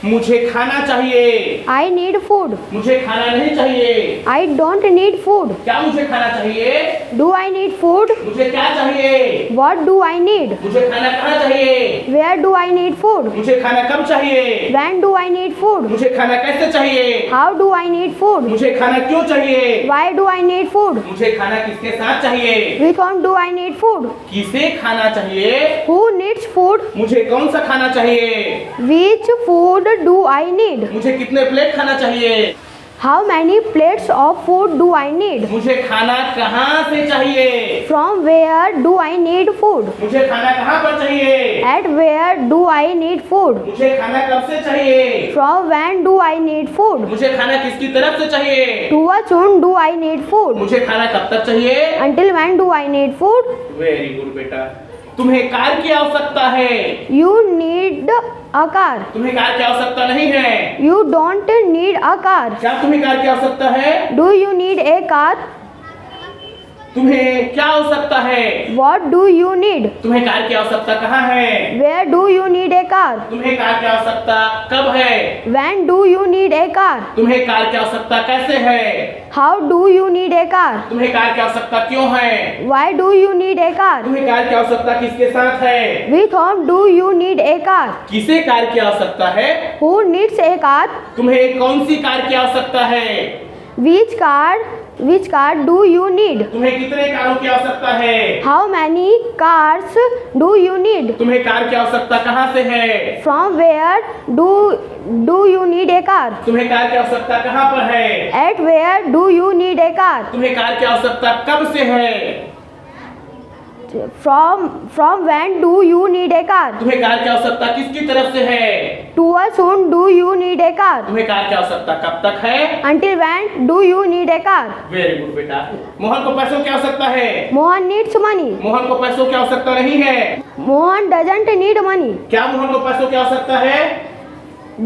मुझे खाना चाहिए। I need food. मुझे खाना नहीं चाहिए। I don't need food. क्या मुझे खाना चाहिए? Do I need food? मुझे क्या चाहिए? What do I need? मुझे खाना कहाँ चाहिए? Where do I need food? मुझे खाना कब चाहिए? When do I need food? मुझे खाना कैसे चाहिए? How do I need food? मुझे खाना क्यों चाहिए? Why do I need food? मुझे खाना किसके साथ चाहिए? With whom do I need food? किसे खाना चाहिए? Who needs food? मुझे कौन सा खाना चाहिए? Which food do I need? मुझे कितने प्लेट खाना चाहिए? How many plates of food do I need? मुझे खाना कहाँ से चाहिए? From where do I need food? मुझे खाना कहाँ पर चाहिए? At where do I need food? मुझे खाना कब से चाहिए? From when do I need food? मुझे खाना किसकी तरफ से चाहिए? Towards whom do I need food? मुझे खाना कब तक चाहिए? Until when do I need food? Very good बेटा। तुम्हें कार की आवश्यकता है। You need a car. तुम्हें कार की आवश्यकता नहीं है। You don't need a car. क्या तुम्हें कार की आवश्यकता है? Do you need a car? तुम्हें क्या आवश्यकता है? What do you need? तुम्हें कार की आवश्यकता कहाँ है? Where do you need a car? तुम्हें कार की आवश्यकता कब है? When do you need a car? तुम्हें कार की आवश्यकता कैसे है? How do you need a car? तुम्हें कार की आवश्यकता क्यों है? Why do you need a car? तुम्हें कार की आवश्यकता किसके साथ है? With whom do you need a car? किसे कार की आवश्यकता है? Who needs a car? तुम्हें कौन सी कार की आवश्यकता है? Which car do you need? तुम्हें कितने कारों की आवश्यकता है? How many cars do you need? तुम्हें कार की आवश्यकता कहाँ से है? From where do you need a car? तुम्हें कार की आवश्यकता कहाँ पर है? At where do you need a car? तुम्हें कार की आवश्यकता कब से है? From when do you need a car? तुम्हें कार की आवश्यकता किसकी तरफ से है? Towards whom do you need a car? तुम्हें कार की आवश्यकता कब तक है? Until when do you need a car? Very good बेटा। मोहन को पैसों की आवश्यकता है। Mohan needs money. मोहन को पैसों की आवश्यकता नहीं है। Mohan doesn't need money. क्या मोहन को पैसों की आवश्यकता है?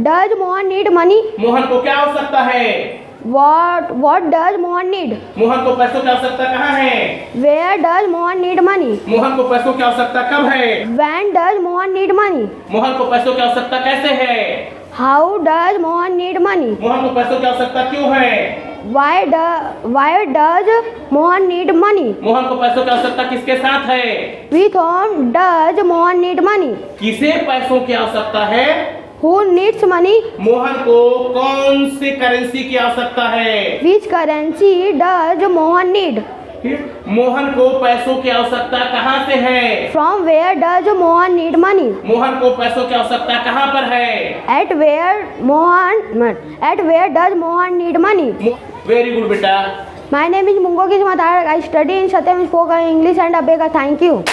Does Mohan need money? Mohan को क्या आवश्यकता है? What does Mohan need? Mohan को पैसों की आवश्यकता कहाँ है? Where does Mohan need money? Mohan को पैसों की आवश्यकता कब है? When does Mohan need money? Mohan को पैसों की आवश्यकता कैसे है? How does Mohan need money? Mohan को पैसों की आवश्यकता क्यों है? Why does Mohan need money? Mohan को पैसों की आवश्यकता किसके साथ है? With whom does Mohan need money? किसे पैसों की आवश्यकता है? Who needs money? मोहन को कौन सी करेंसी की आवश्यकता है? Which currency does Mohan need? Mohan को पैसों की आवश्यकता कहाँ से है? From where does Mohan need money? Mohan को पैसों की आवश्यकता कहाँ पर है? At where does Mohan need money? Very good बेटा। My name is Mungo Kismatar. I study in Satyam Spoken English and Abeka. Thank you.